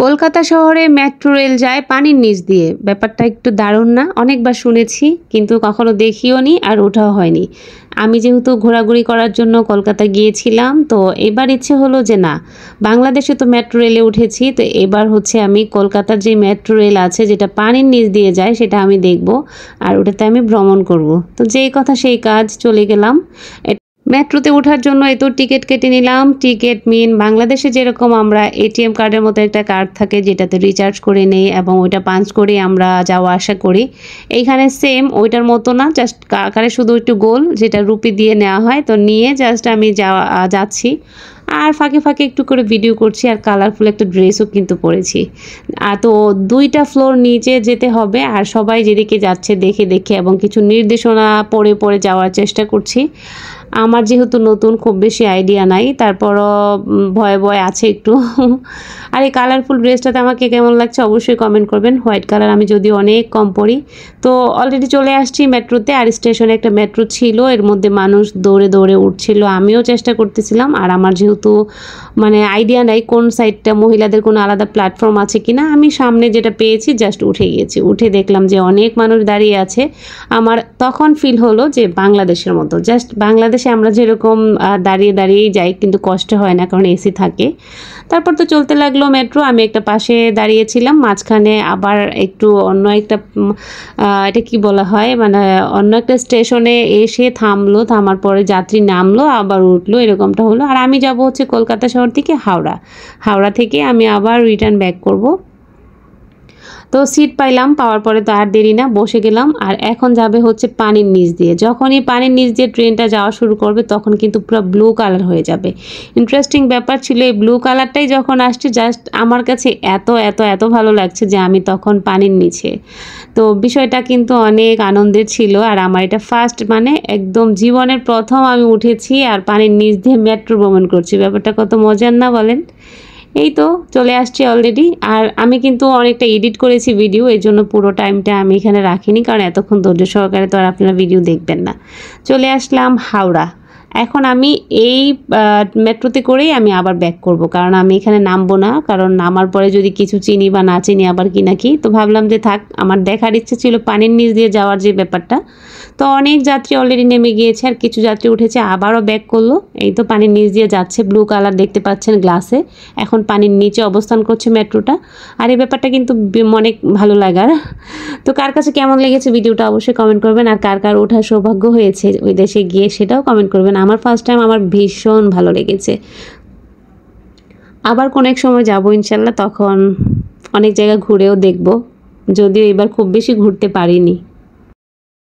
কলকাতা শহরে metro rail যায় পানির নিচ দিয়ে। ব্যাপারটা একটু দারুণ না? অনেকবার শুনেছি কিন্তু কখনো দেখিও নি আর ওঠাও হয়নি। আমি যেহেতু ঘোরাঘুরি করার জন্য কলকাতা গিয়েছিলাম, তো এবার ইচ্ছে হলো যে না, বাংলাদেশে তো মেট্রো রেলে উঠেছি, তো এবার হচ্ছে আমি কলকাতার যে মেট্রো রেল আছে যেটা পানির নিচ দিয়ে যায় সেটা আমি দেখব আর ওটাতে আমি ভ্রমণ করব। তো যেই কথা সেই কাজ, চলে গেলাম। মেট্রোতে ওঠার জন্য এই তো টিকিট কেটে নিলাম। টিকিট মিন বাংলাদেশে যেরকম আমরা এটিএম কার্ডের মতো একটা কার্ড থাকে যেটাতে রিচার্জ করে নেই এবং ওইটা পাঞ্চ করে আমরা যাওয়া আসা করি, এইখানে সেম ওইটার মতো না, জাস্ট আকারে শুধু একটু গোল, যেটা রুপি দিয়ে নেওয়া হয়। তো নিয়ে জাস্ট আমি যাচ্ছি আর ফাঁকে ফাঁকে একটু করে ভিডিও করছি আর কালারফুল একটা ড্রেসও কিন্তু পরেছি। তো 2টা ফ্লোর নিচে যেতে হবে আর সবাই যেদিকে যাচ্ছে দেখে দেখে এবং কিছু নির্দেশনা পড়ে পড়ে যাওয়ার চেষ্টা করছি। আমার যেহেতু নতুন, খুব বেশি আইডিয়া নাই, তারপরও ভয় ভয় আছে একটু। আর এই কালারফুল ড্রেসটাতে আমাকে কেমন লাগছে অবশ্যই কমেন্ট করবেন। হোয়াইট কালার আমি যদিও অনেক কম পরি। তো অলরেডি চলে আসছি মেট্রোতে, আর স্টেশনে একটা মেট্রো ছিল, এর মধ্যে মানুষ দৌড়ে দৌড়ে উঠছিল, আমিও চেষ্টা করতেছিলাম। আর আমার যেহেতু মানে আইডিয়া নাই কোন সাইডটা মহিলাদের কোনো আলাদা প্ল্যাটফর্ম আছে কিনা, আমি সামনে যেটা পেয়েছি জাস্ট উঠে গিয়েছি। উঠে দেখলাম যে অনেক মানুষ দাঁড়িয়ে আছে। আমার তখন ফিল হলো যে বাংলাদেশের মতো, জাস্ট বাংলাদেশে আমরা যেরকম দাঁড়িয়ে দাঁড়িয়েই যাই, কিন্তু কষ্ট হয় না কারণ এসি থাকে। তারপর তো চলতে লাগলো মেট্রো, আমি একটা পাশে দাঁড়িয়েছিলাম, মাঝখানে আবার একটু অন্য একটা এটা কি বলা হয়, মানে অন্য একটা স্টেশনে এসে থামলো, থামার পরে যাত্রী নামলো আবার উঠলো, এরকমটা হলো। আর আমি যাব হচ্ছে কলকাতা শহর থেকে হাওড়া, হাওড়া থেকে আমি আবার রিটার্ন ব্যাক করব। তো সিট পাইলাম, পাওয়ার পরে তো আর দেরি না, বসে গেলাম। আর এখন যাবে হচ্ছে পানির নিচ দিয়ে। যখনই পানির নিচ দিয়ে ট্রেনটা যাওয়া শুরু করবে তখন কিন্তু পুরো ব্লু কালার হয়ে যাবে। ইন্টারেস্টিং ব্যাপার ছিল, এই ব্লু কালারটাই যখন আসছে জাস্ট আমার কাছে এত এত এত ভালো লাগছে যে আমি তখন পানির নিচে। তো বিষয়টা কিন্তু অনেক আনন্দের ছিল। আর আমার এটা ফার্স্ট, মানে একদম জীবনের প্রথম আমি উঠেছি আর পানির নিচ দিয়ে মেট্রো ভ্রমণ করছি। ব্যাপারটা কত মজার না বলেন? এই তো চলে আসছি অলরেডি। আর আমি কিন্তু অনেকটা এডিট করেছি ভিডিও, এই জন্য পুরো টাইমটা আমি এখানে রাখিনি, কারণ এতক্ষণ ধৈর্য সহকারে তো আর আপনারা ভিডিও দেখবেন না। চলে আসলাম হাওড়া। এখন আমি এই মেট্রোতে করেই আমি আবার ব্যাক করব, কারণ আমি এখানে নামবো না, কারণ নামার পরে যদি কিছু চিনি বা না চিনি আবার কি নাকি। তো ভাবলাম যে থাক, আমার দেখার ইচ্ছে ছিল পানির নিচ দিয়ে যাওয়ার যে ব্যাপারটা। তো অনেক যাত্রী অলরেডি নেমে গিয়েছে আর কিছু যাত্রী উঠেছে, আবারও ব্যাক করলো। এই তো পানির নিচ দিয়ে যাচ্ছে, ব্লু কালার দেখতে পাচ্ছেন গ্লাসে। এখন পানির নিচে অবস্থান করছে মেট্রোটা। আর এই ব্যাপারটা কিন্তু অনেক ভালো লাগার। তো কার কাছে কেমন লেগেছে ভিডিওটা অবশ্যই কমেন্ট করবেন। আর কার কার ওঠার সৌভাগ্য হয়েছে ওই দেশে গিয়ে সেটাও কমেন্ট করবেন। আমার ফার্স্ট টাইম, আমার ভীষণ ভালো লেগেছে। আবার কোনো এক সময় যাবো ইনশাল্লাহ, তখন অনেক জায়গা ঘুরেও দেখব, যদিও এবার খুব বেশি ঘুরতে পারিনি।